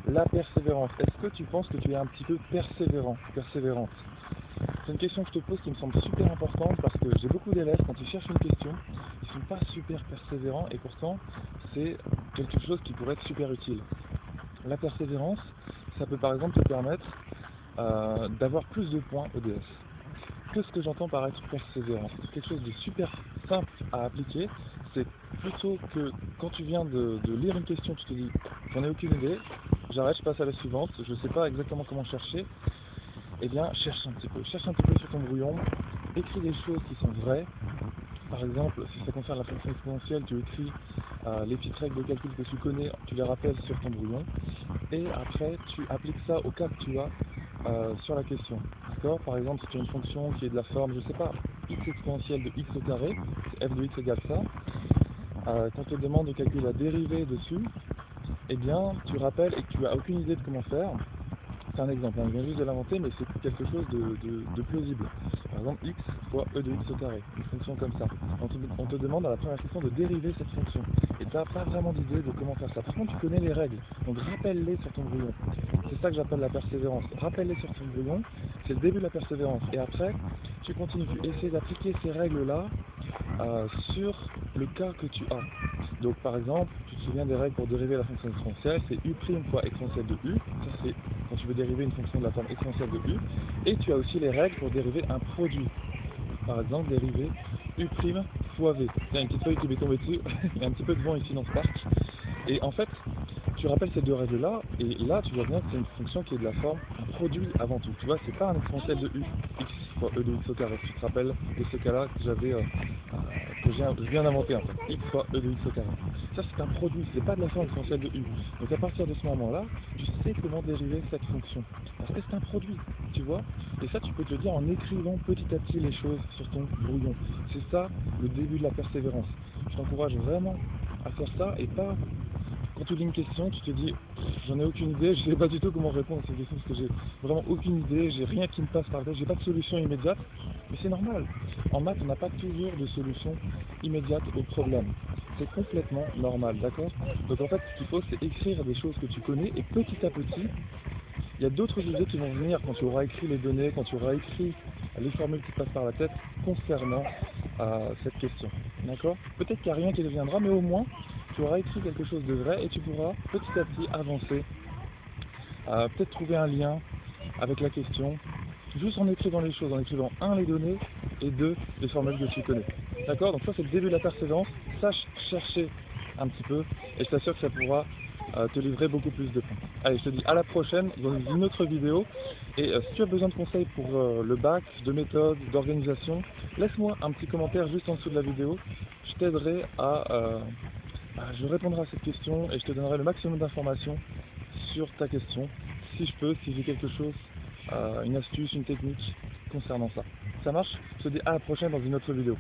La persévérance. Est-ce que tu penses que tu es un petit peu persévérant, persévérante? C'est une question que je te pose qui me semble super importante parce que j'ai beaucoup d'élèves, quand ils cherchent une question, ils ne sont pas super persévérants et pourtant c'est quelque chose qui pourrait être super utile. La persévérance, ça peut par exemple te permettre d'avoir plus de points EDF. Qu'est-ce que j'entends par être persévérant? C'est quelque chose de super simple à appliquer. C'est plutôt que quand tu viens de lire une question, tu te dis j'en ai aucune idée, j'arrête, je passe à la suivante, je ne sais pas exactement comment chercher. Eh bien, cherche un petit peu sur ton brouillon, écris des choses qui sont vraies. Par exemple, si ça concerne la fonction exponentielle, tu écris les petites règles de calcul que tu connais, tu les rappelles sur ton brouillon, et après tu appliques ça au cas que tu as sur la question. D'accord? Par exemple, si tu as une fonction qui est de la forme, je sais pas, x exponentielle de x au carré, f de x égale ça, quand on te demande de calculer la dérivée dessus, eh bien, tu rappelles et que tu n'as aucune idée de comment faire. C'est un exemple, je viens juste de l'inventer, mais c'est quelque chose de plausible. Par exemple, x fois e de x au carré, une fonction comme ça. On te demande à la première question de dériver cette fonction. Et tu n'as pas vraiment d'idée de comment faire ça. Par contre, tu connais les règles, donc rappelle-les sur ton brouillon. C'est ça que j'appelle la persévérance. Rappelle-les sur ton brouillon, c'est le début de la persévérance. Et après, tu continues, tu essaies d'appliquer ces règles-là sur le cas que tu as. Donc par exemple, tu te souviens des règles pour dériver la fonction exponentielle, c'est u' fois exponentielle de u, ça c'est quand tu veux dériver une fonction de la forme exponentielle de u, et tu as aussi les règles pour dériver un produit. Par exemple, dériver u' fois v. Il y a une petite feuille qui m'est tombée dessus, il y a un petit peu de vent ici dans ce parc, et en fait, tu rappelles ces deux règles-là, et là tu vois bien que c'est une fonction qui est de la forme un produit avant tout. Tu vois, c'est pas un exponentiel de u, x fois e de x au carré. Tu te rappelles de ce cas-là que je viens d'inventer en fait, x fois e de x au carré. Ça c'est un produit, c'est pas de la forme exponentielle de u. Donc à partir de ce moment-là, tu sais comment dériver cette fonction. Parce que c'est un produit, tu vois. Et ça tu peux te le dire en écrivant petit à petit les choses sur ton brouillon. C'est ça le début de la persévérance. Je t'encourage vraiment à faire ça et pas... Quand tu lis une question, tu te dis j'en ai aucune idée, je ne sais pas du tout comment répondre à cette question parce que j'ai vraiment aucune idée, j'ai rien qui me passe par la tête, j'ai pas de solution immédiate, mais c'est normal. En maths, on n'a pas toujours de solution immédiate au problème. C'est complètement normal, d'accord? Donc en fait, ce qu'il faut, c'est écrire des choses que tu connais et petit à petit, il y a d'autres idées qui vont venir quand tu auras écrit les données, quand tu auras écrit les formules qui te passent par la tête concernant cette question. D'accord? Peut-être qu'il n'y a rien qui deviendra, mais au moins, tu auras écrit quelque chose de vrai et tu pourras petit à petit avancer, peut-être trouver un lien avec la question, juste en écrivant les choses, en écrivant un, les données, et deux, les formules que tu connais. D'accord? Donc ça c'est le début de la persévérance, sache chercher un petit peu, et je t'assure que ça pourra te livrer beaucoup plus de points. Allez, je te dis à la prochaine dans une autre vidéo, et si tu as besoin de conseils pour le bac, de méthode, d'organisation, laisse-moi un petit commentaire juste en dessous de la vidéo, je t'aiderai je répondrai à cette question et je te donnerai le maximum d'informations sur ta question, si je peux, si j'ai quelque chose, une astuce, une technique concernant ça. Ça marche? Je te dis à la prochaine dans une autre vidéo.